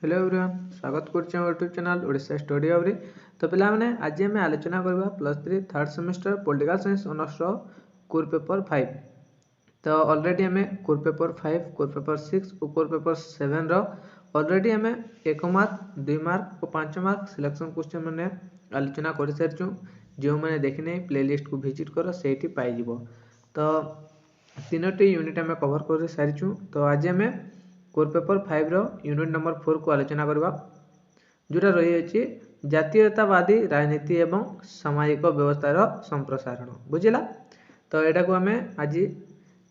Hello everyone स्वागत करछे YouTube channel Odisha study hub रे। तो पिला माने आज हम आलोचना करबा +3 third semester political science honours रो कोर पेपर 5। तो ऑलरेडी हमें कोर पेपर 5 कोर पेपर 6 और कोर पेपर 7 रो ऑलरेडी हमें 1 मार्क 2 मार्क और 5 मार्क सिलेक्शन क्वेश्चन माने आलोचना कर सारछु। जो माने देखिने प्लेलिस्ट को विजिट करो सेठी पाई जिवो। तो तीनोटी यूनिट हमें कवर कर सारछु। तो आज हमें कोर पेपर 5 रो यूनिट नंबर 4 को आलोचना करबा जोटा रही अछि जातीयतावादी राजनीति एवं सामाजिक व्यवस्थार संप्रसारण बुझिला। तो एटा को हमें आज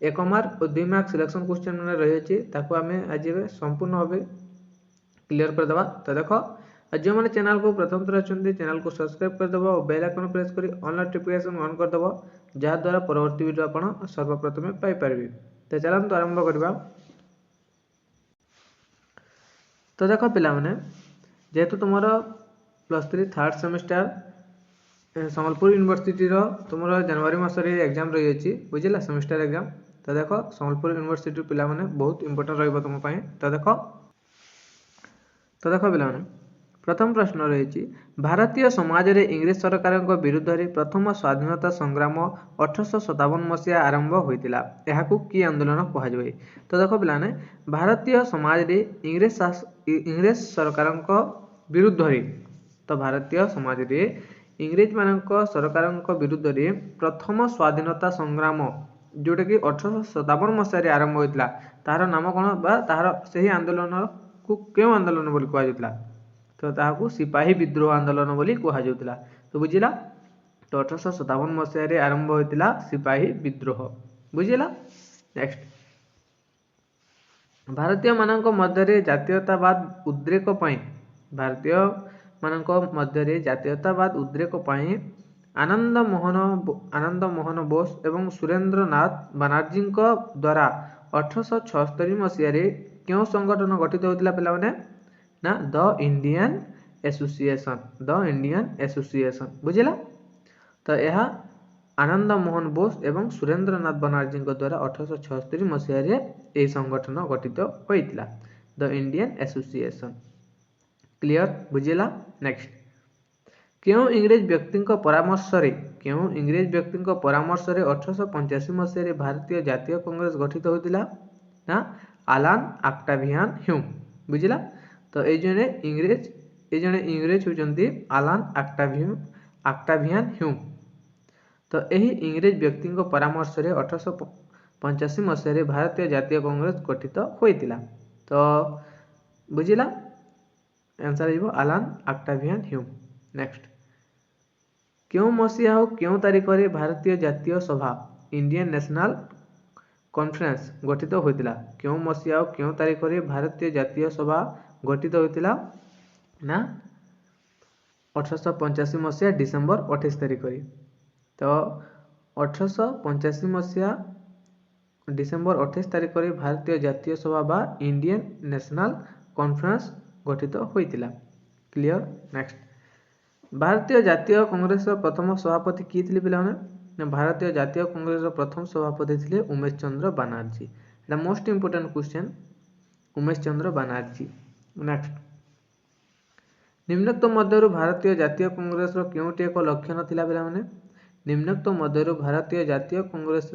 1 मार्क और 2 मार्क सिलेक्शन क्वेश्चन में रही अछि ताको हमें आज संपूर्ण भाव क्लियर कर देबा। तो देखो जो मैंने चैनल को प्रथम थर अच्छे चैनल को सब्सक्राइब कर देबो और बेल आइकन प्रेस करी ऑल नोटिफिकेशन ऑन कर देबो जहाँ द्वारा परवर्ती वीडियो आपण सर्वप्रथम पाई परबे। तो चलंतु आरंभ करबा। तो देखो पिला माने जेहेतु तुमर +3 थर्ड सेमेस्टर संबलपुर यूनिवर्सिटी रो तुमर जनवरी मासरे एग्जाम रही अछि बुझिला सेमेस्टर एग्जाम। तो देखो संबलपुर यूनिवर्सिटी पिला माने बहुत इंपोर्टेंट रहइबो तुम पई। तो देखो पिला माने प्रथम प्रश्न रही भारतीय समाज रे इंग्लिश सरकार विरुद्ध रे प्रथम स्वाधीनता संग्राम 1857 मसीहा आरंभ होइतिला एहाकू की आंदोलन कहा जाय। तो देखो पिला ने भारतीय समाज रे इंग्लिश सरकार विरुद्ध रे तो भारतीय समाज रे इंग्रेज मानक सरकार विरुद्ध रे प्रथम स्वाधीनता संग्राम जोटा कि 1857 मसीहा आरंभ होइतिला तार नाम कोन बा तार सही आंदोलन को क्यों आंदोलन बोली कहा जायतिला। तो ताहाकू सिपाही विद्रोह आंदोलन बोली कहा जाउतिला। तो बुझिला। तो 1857 मसीहा आरंभ होइतिला सिपाही विद्रोह बुझिला। नेक्स्ट भारतीय मानक मध्य जातीयतावाद उद्रेक पई भारतीय मानक मध्य जातीयतावाद उद्रेक पई आनंद मोहन बोस एवं सुरेंद्रनाथ बनर्जी द्वारा 1876 मसीहा क्यों संगठन गठित होइतिला पिला माने ना द इंडियन एसोसिएशन बुझिला। तो यह आनंद मोहन बोस एवं सुरेंद्रनाथ बनर्जी द्वारा 1876 मसीहा यह संगठन गठित होइतिला द इंडियन एसोसिएशन क्लियर बुझिला। नेक्स्ट क्यों इंग्रेज व्यक्ति परामर्श रे 1885 मसीहा भारतीय जातीय कांग्रेस गठित होइतिला ना आलान ऑक्टावियन ह्यूम बुझिला। तो ये जने इंग्रेज होचंती आलान ऑक्टावियन ह्यूम। तो यही इंग्रेज व्यक्ति परामर्श रे 1885 मसीहा भारतीय जातीय कांग्रेस गठित होइतिला। तो बुझिला आंसर आइबो आलान ऑक्टावियन ह्यूम। नेक्स्ट क्यों मसीहा और क्यों तारीख रे भारतीय जातीय सभा इंडियन नेशनल कॉन्फ्रेंस गठित होइतिला। क्यों मसीहा और क्यों तारीख रे भारतीय जातीय सभा गठित होइतिला ना 1885 मसीहा डिसेंबर 28 तारीख रे। तो 1885 मसीहा डिसेंबर 28 तारीख रे भारतीय जातीय सभा बा इंडियन नेशनल कॉन्फ्रेंस गठित होइतिला क्लियर। नेक्स्ट भारतीय जातीय कांग्रेस प्रथम सभापति की थिले पिला माने भारतीय जातीय कांग्रेस प्रथम सभापति थिले उमेश चंद्र बनर्जी। एटा most important question Umesh Chandra Banerjee. Next निम्नोक्त मध्यरु भारतीय जातीय कांग्रेस केउटी एक लक्ष्य नथिला पिला माने निम्नोक्त मध्यरु भारतीय जातीय कांग्रेस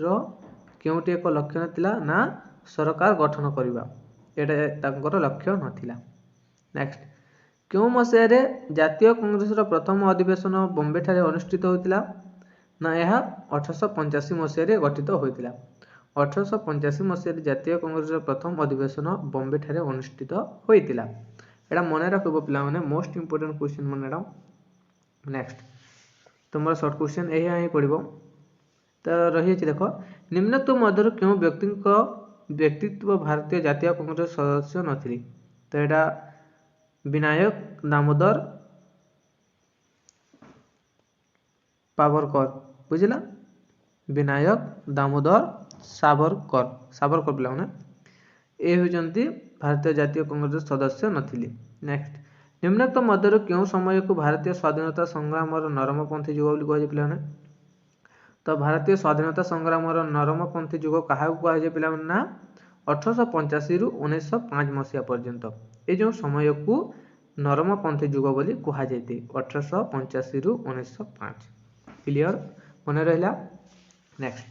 केउटी एक लक्ष्य नथिला ना सरकार गठन करिबा एटा तांकर लक्ष्य नथिला। नेक्स्ट क्यों मसीहा रे जातीय कांग्रेस प्रथम अधिवेशन बॉम्बे ठारे अनुष्ठित होइतिला ना यह 1885 मसीहा गठित होइतिला। 1885 मसीहा जातीय कांग्रेस प्रथम अधिवेशन बॉम्बे ठारे अनुष्ठित होइतिला। एटा मने रखबो पिला माने मोस्ट इंपोर्टेंट क्वेश्चन माने एटा। नेक्स्ट तुमरा शॉर्ट क्वेश्चन एही आही पड़िबो। तो रही अछि देखो निम्नोक्त मध्यरु क्यों व्यक्तित्व भारतीय जातीय कांग्रेस सदस्य नथिली। तो एटा विनायक दामोदर सावरकर बुझिला विनायक दामोदर सावरकर पिला माने ए होचंती भारतीय जातीय कांग्रेस सदस्य नथिली। नेक्स्ट निम्नोक्त मध्यरु क्यों समय को भारतीय स्वाधीनता संग्राम नरमपंथी युग बोली कह पिला माने तो भारतीय स्वाधीनता संग्राम नरमपंथी युग कहा कह पिला माने ना 1885 ରୁ 1905 ମସିହା ପର୍ଯ୍ୟନ୍ତ ଏ ଯେଉଁ ସମୟକୁ ନରମପନ୍ଥୀ ଯୁଗ ବୋଲି କୁହାଯାଇଥାଏ। 1885 ରୁ 1905। କ୍ଲିୟର ମନେ ରହିଲା। ନେକ୍ସଟ,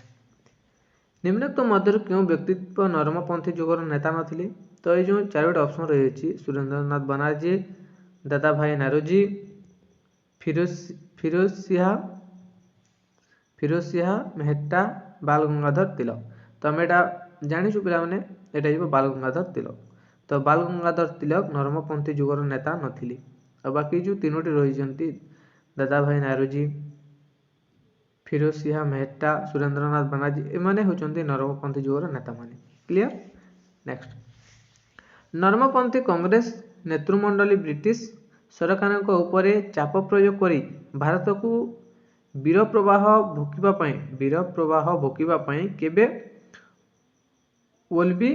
ନିମ୍ନୋକ୍ତ ମଧ୍ୟରୁ କେଉଁ ବ୍ୟକ୍ତିତ୍ୱ ନରମପନ୍ଥୀ ଯୁଗର ନେତା ନଥିଲେ? ତ ଏଇ ଯେଉଁ ଚାରୋଟି ଅପସନ ରହିଛି ସୁରେନ୍ଦ୍ରନାଥ ବାନାର୍ଜୀ, ଦାଦାଭାଇ ନାରୋଜି, ଫିରୋଜ ସିଂହା ମେହେଟ୍ଟା, ବାଲ ଗଙ୍ଗାଧର ତିଲକ। ତ ଆମେ ଏଇଟା ଜାଣିଛୁ ପିଲାମାନେ, ଏଇଟା ଯିବ ବାଲ ଗଙ୍ଗାଧର ତିଲକ। ତ ବାଲ ଗଙ୍ଗାଧର ତିଲକ ନରମପନ୍ଥୀ ଯୁଗର ନେତା ନଥିଲେ। ଆଉ ବାକି ଯେଉଁ ତିନୋଟି ରହିଛନ୍ତି ଦାଦାଭାଇ ନାରୋଜି, ଫିରୋଜ ସିଂହା ମେହେଟ୍ଟା, ସୁରେନ୍ଦ୍ରନାଥ ବାନାର୍ଜୀ, ଏମାନେ ହେଉଛନ୍ତି ନରମପନ୍ଥୀ ଯୁଗର ନେତାମାନେ। କ୍ଲିୟର। ନେକ୍ସଟ, ନରମପନ୍ଥୀ କଂଗ୍ରେସ ନେତୃମଣ୍ଡଳୀ ବ୍ରିଟିଶ ସରକାରଙ୍କ ଉପରେ ଚାପ ପ୍ରୟୋଗ କରି ଭାରତକୁ ବୀର ପ୍ରବାହ ଭୋକିବା ପାଇଁ କେବେ ଓଲବି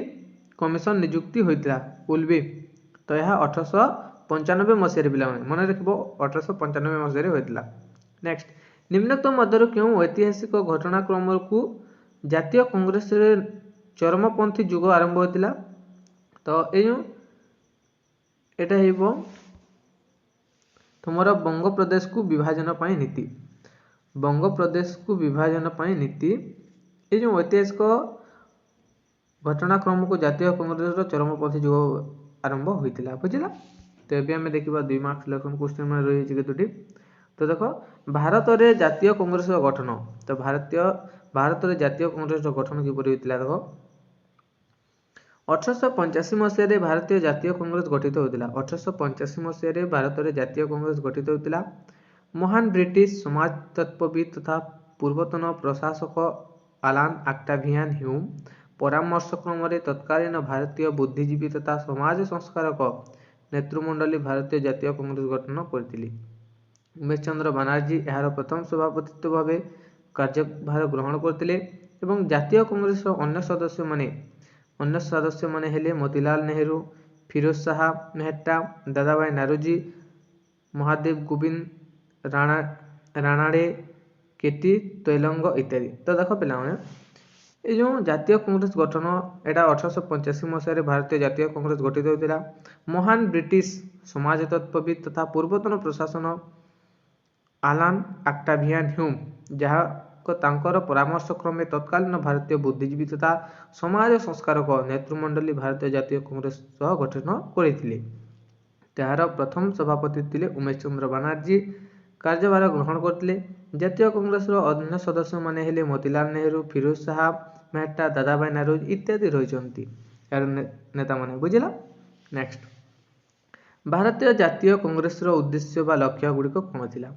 କମିଶନ ନିଯୁକ୍ତି ହୋଇଥିଲା? ଓଲବି, ତ ଏହା 1895 ମସିହାରେ ପିଲାମାନେ ମନେ ରଖିବ, 1895 ମସିହାରେ ହୋଇଥିଲା। ନେକ୍ସଟ, ନିମ୍ନୋକ୍ତ ମଧ୍ୟରୁ କେଉଁ ଐତିହାସିକ ଘଟଣାକ୍ରମକୁ ଜାତୀୟ କଂଗ୍ରେସରେ ଚରମପନ୍ଥୀ ଯୁଗ ଆରମ୍ଭ ହୋଇଥିଲା? ତ ଏଇଟା ହେବ ତୁମର ବଙ୍ଗପ୍ରଦେଶକୁ ବିଭାଜନ ପାଇଁ ନୀତି। ବଙ୍ଗପ୍ରଦେଶକୁ ବିଭାଜନ ପାଇଁ ନୀତି, ଏ ଯେଉଁ ଐତିହାସିକ ଘଟଣାକ୍ରମକୁ ଜାତୀୟ କଂଗ୍ରେସର ଚରମପନ୍ଥୀ ଯୁଗ ଆରମ୍ଭ ହୋଇଥିଲା। ବୁଝିଲା? ତ ଏବେ ଆମେ ଦେଖିବା 2 ମାର୍କ ସିଲେକ୍ସନ କ୍ୱେଶ୍ଚନ ମାନେ ରହିଛି କେତୋଟି। ତ ଦେଖ, ଭାରତରେ ଜାତୀୟ କଂଗ୍ରେସର ଗଠନ। ତ ଭାରତରେ ଜାତୀୟ କଂଗ୍ରେସର ଗଠନ କିପରି ହୋଇଥିଲା? ଦେଖ, 1885 ମସିହାରେ ଭାରତୀୟ ଜାତୀୟ କଂଗ୍ରେସ ଗଠିତ ହୋଇଥିଲା। 1885 ମସିହାରେ ଭାରତରେ ଜାତୀୟ କଂଗ୍ରେସ ଗଠିତ ହୋଇଥିଲା। ମହାନ ବ୍ରିଟିଶ ସମାଜତତ୍ତ୍ୱବିତ୍ ତଥା ପୂର୍ବତନ ପ୍ରଶାସକ ଆଲାନ ଅକ୍ଟାଭିଆନ ହ୍ୟୁମ ପରାମର୍ଶକ୍ରମରେ ତତ୍କାଳୀନ ଭାରତୀୟ ବୁଦ୍ଧିଜୀବୀ ତଥା ସମାଜ ସଂସ୍କାରକ ନେତୃମଣ୍ଡଳୀ ଭାରତୀୟ ଜାତୀୟ କଂଗ୍ରେସ ଗଠନ କରିଥିଲେ। ଉମେଶ ଚନ୍ଦ୍ର ବାନାର୍ଜୀ ଏହାର ପ୍ରଥମ ସଭାପତିତ୍ୱ ଭାବେ କାର୍ଯ୍ୟଭାର ଗ୍ରହଣ କରିଥିଲେ ଏବଂ ଜାତୀୟ କଂଗ୍ରେସର ଅନ୍ୟ ସଦସ୍ୟମାନେ ହେଲେ ମୋତିଲାଲ ନେହେରୁ, ଫିରୋଜ ଶାହ ମେହେଟ୍ଟା, ଦାଦାଭାଇ ନାରୋଜି, ମହାଦେବ ଗୋବିନ୍ଦ ରାଣାଡେ, କେଟି ତୈଲଙ୍ଗ ଇତ୍ୟାଦି। ତ ଦେଖ ପିଲାମାନେ, এই ଯେଉଁ ଜାତୀୟ କଂଗ୍ରେସ ଗଠନ, ଏଇଟା 1885 ମସିହାରେ ଭାରତୀୟ ଜାତୀୟ କଂଗ୍ରେସ ଗଠିତ ହୋଇଥିଲା। ମହାନ ବ୍ରିଟିଶ ସମାଜତତ୍ତ୍ୱବିତ୍ ତଥା ପୂର୍ବତନ ପ୍ରଶାସନ ଆଲାନ ଅକ୍ଟାଭିଆନ ହ୍ୟୁମ, ଯାହାଙ୍କ ତାଙ୍କର ପରାମର୍ଶ କ୍ରମେ ତତ୍କାଳୀନ ଭାରତୀୟ ବୁଦ୍ଧିଜୀବୀ ତଥା ସମାଜ ସଂସ୍କାରକ ନେତୃମଣ୍ଡଳୀ ଭାରତୀୟ ଜାତୀୟ କଂଗ୍ରେସ ସହ ଗଠନ କରିଥିଲେ। ତାହାର ପ୍ରଥମ ସଭାପତି ଥିଲେ ଉମେଶ ଚନ୍ଦ୍ର ବାନାର୍ଜୀ। କାର୍ଯ୍ୟଭାର ଗ୍ରହଣ କରିଥିଲେ। ଜାତୀୟ କଂଗ୍ରେସର ଅନ୍ୟ ସଦସ୍ୟମାନେ ହେଲେ ମୋତିଲାଲ ନେହେରୁ, ଫିରୋଜ ଶାହ ମେହେଟ୍ଟା, ଦାଦାଭାଇ ନାରୋଜି ଇତ୍ୟାଦି ରହିଛନ୍ତି ଏହାର ନେତାମାନେ। ବୁଝିଲା? ନେକ୍ସଟ, ଭାରତୀୟ ଜାତୀୟ କଂଗ୍ରେସର ଉଦ୍ଦେଶ୍ୟ ବା ଲକ୍ଷ୍ୟ ଗୁଡ଼ିକ କ'ଣ ଥିଲା?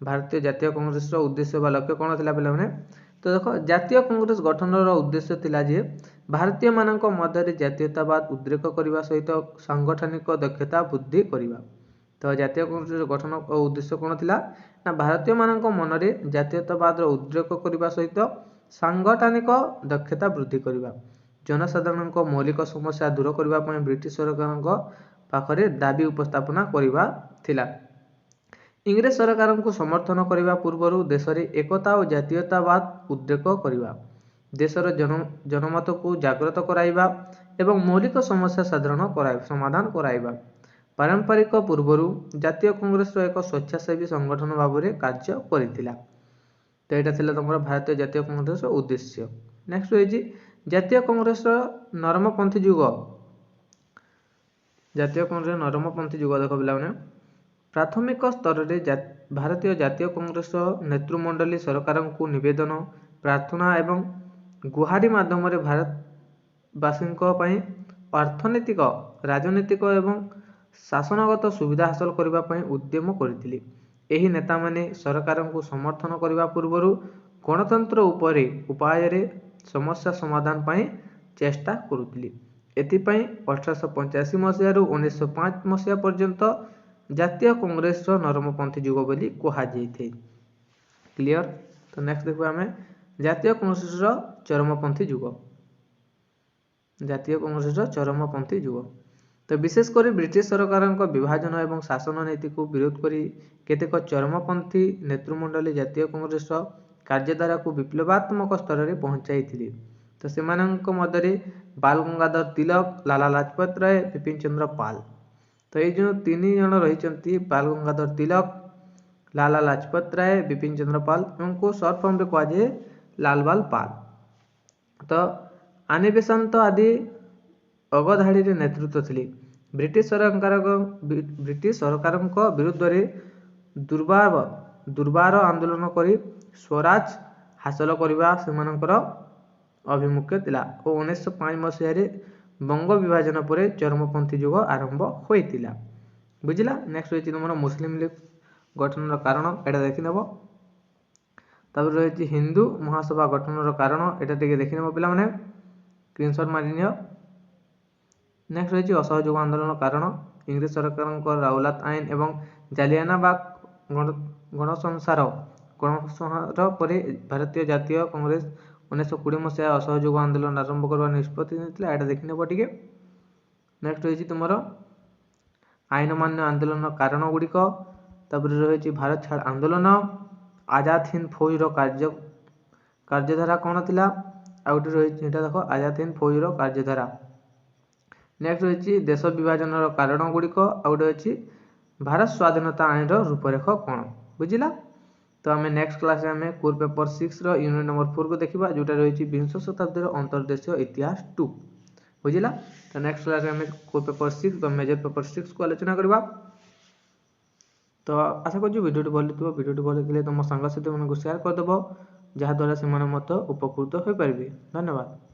ଭାରତୀୟ ଜାତୀୟ କଂଗ୍ରେସର ଉଦ୍ଦେଶ୍ୟ ବା ଲକ୍ଷ୍ୟ କ'ଣ ଥିଲା ପିଲାମାନେ? ତ ଦେଖ, ଜାତୀୟ କଂଗ୍ରେସ ଗଠନର ଉଦ୍ଦେଶ୍ୟ ଥିଲା ଯେ ଭାରତୀୟମାନଙ୍କ ମଧ୍ୟରେ ଜାତୀୟତାବାଦ ଉଦ୍ରେକ କରିବା ସହିତ ସାଂଗଠନିକ ଦକ୍ଷତା ବୃଦ୍ଧି କରିବା। ତ ଜାତୀୟ କଂଗ୍ରେସର ଗଠନ ଓ ଉଦ୍ଦେଶ୍ୟ କ'ଣ ଥିଲା? ନା ଭାରତୀୟମାନଙ୍କ ମନରେ ଜାତୀୟତାବାଦର ଉଦ୍ରେକ କରିବା ସହିତ ସାଂଗଠନିକ ଦକ୍ଷତା ବୃଦ୍ଧି କରିବା, ଜନସାଧାରଣଙ୍କ ମୌଳିକ ସମସ୍ୟା ଦୂର କରିବା ପାଇଁ ବ୍ରିଟିଶ ସରକାରଙ୍କ ପାଖରେ ଦାବି ଉପସ୍ଥାପନ କରିବା ଥିଲା। ଇଂରେଜ ସରକାରଙ୍କୁ ସମର୍ଥନ କରିବା ପୂର୍ବରୁ ଦେଶରେ ଏକତା ଓ ଜାତୀୟତାବାଦ ଉଦ୍ରେକ କରିବା, ଦେଶର ଜନମତକୁ ଜାଗ୍ରତ କରାଇବା ଏବଂ ମୌଳିକ ସମସ୍ୟା ସମାଧାନ କରାଇବା। ପାରମ୍ପରିକ ପୂର୍ବରୁ ଜାତୀୟ କଂଗ୍ରେସର ଏକ ସ୍ୱେଚ୍ଛାସେବୀ ସଂଗଠନ ଭାବରେ କାର୍ଯ୍ୟ କରିଥିଲା। ତ ଏଇଟା ଥିଲା ତୁମର ଭାରତୀୟ ଜାତୀୟ କଂଗ୍ରେସର ଉଦ୍ଦେଶ୍ୟ। ନେକ୍ସଟ ରହିଛି ଜାତୀୟ କଂଗ୍ରେସର ନରମପନ୍ଥୀ ଯୁଗ। ଜାତୀୟ କଂଗ୍ରେସର ନରମପନ୍ଥୀ ଯୁଗ ଦେଖ ପିଲାମାନେ, ପ୍ରାଥମିକ ସ୍ତରରେ ଭାରତୀୟ ଜାତୀୟ କଂଗ୍ରେସ ନେତୃମଣ୍ଡଳୀ ସରକାରଙ୍କୁ ନିବେଦନ, ପ୍ରାର୍ଥନା ଏବଂ ଗୁହାରି ମାଧ୍ୟମରେ ଭାରତବାସୀଙ୍କ ପାଇଁ ଅର୍ଥନୈତିକ, ରାଜନୈତିକ ଏବଂ ଶାସନଗତ ସୁବିଧା ହାସଲ କରିବା ପାଇଁ ଉଦ୍ୟମ କରିଥିଲେ। ଏହି ନେତାମାନେ ସରକାରଙ୍କୁ ସମର୍ଥନ କରିବା ପୂର୍ବରୁ ଗଣତନ୍ତ୍ର ଉପାୟରେ ସମସ୍ୟା ସମାଧାନ ପାଇଁ ଚେଷ୍ଟା କରୁଥିଲେ। ଏଥିପାଇଁ 1885 ମସିହାରୁ 1905 ମସିହା ପର୍ଯ୍ୟନ୍ତ ଜାତୀୟ କଂଗ୍ରେସର ନରମପନ୍ଥୀ ଯୁଗ ବୋଲି କୁହାଯାଇଥାଏ। କ୍ଲିୟର? ତ ନେକ୍ସଟ ଦେଖିବା ଆମେ ଜାତୀୟ କଂଗ୍ରେସର ଚରମପନ୍ଥୀ ଯୁଗ। ଜାତୀୟ କଂଗ୍ରେସର ଚରମପନ୍ଥୀ ଯୁଗ। ତ ବିଶେଷ କରି ବ୍ରିଟିଶ ସରକାରଙ୍କ ବିଭାଜନ ଏବଂ ଶାସନ ନୀତିକୁ ବିରୋଧ କରି କେତେକ ଚରମପନ୍ଥୀ ନେତୃମଣ୍ଡଳୀ ଜାତୀୟ କଂଗ୍ରେସର କାର୍ଯ୍ୟଧାରାକୁ ବିପ୍ଳବାତ୍ମକ ସ୍ତରରେ ପହଞ୍ଚାଇଥିଲେ। ତ तो सेमानंक मध्यरे बाल गंगाधर तिलक, लाला लाजपत राय, विपिन चंद्र पाल। तो ये जो तीन जन रही बाल गंगाधर तिलक, लाला लाजपत राय, विपिन चंद्र पाल उनको सर्ट फॉर्म रे कहुए लाल बाल पाल। तो आनी बेसांत आदि अगधाड़ी नेतृत्व थी। ब्रिटिश सरकार विरुद्ध रे दुर्बार आंदोलन करी स्वराज हासिल करबा सेमानकर अभिमुख्य थिला और 1905 मसीह बंग विभाजन पर चरमपंथी युग आरंभ होइतिला। बुझिला। नेक्स्ट रही तुम मुस्लिम लीग गठन कारण एटा देखि नेब। तापर रही हिंदू महासभा गठन कारण एटा टिके देखि नेब पिला माने स्क्रीनशॉट मारि नियो। नेक्स्ट रही असहयोग आंदोलन कारण इंग्रेज सरकार राउलात आईन एवं जालियानाबाग गणसंहार पर भारतीय जातीय कांग्रेस 1920 मसीहा असहयोग आंदोलन आरंभ करवा निष्पत्ति नेतला। एटा देखि नेब टिके। नेक्स्ट रही तुम आईन मान्य आंदोलन कारण गुड़िक। तापर रही भारत छाड़ आंदोलन, आजाद हिंद फौज कार्यधारा कौन थिला आउट रही देख आजाद हिंद फौज कार्यधारा। नेक्स्ट रही देश विभाजन कारण गुड़िक आउट अच्छी भारत स्वाधीनता आईन रूपरेख कौन। बुझिला। तो आम नेक्स्ट क्लास में कोर पेपर 6 यूनिट नंबर 4 को देखा जोटा रही 20 शताब्दी अंतर्देशीय इतिहास 2। बुझिला। तो नेक्स्ट क्लास में कोर पेपर 6 मेजर पेपर 6 को आलोचना करवा। तो आशा कर वीडियो भल थी। वीडियो भल लगे तुम सांग साथी को शेयर करदेव जहाँद्वारा से उपकृत हो पारे। धन्यवाद।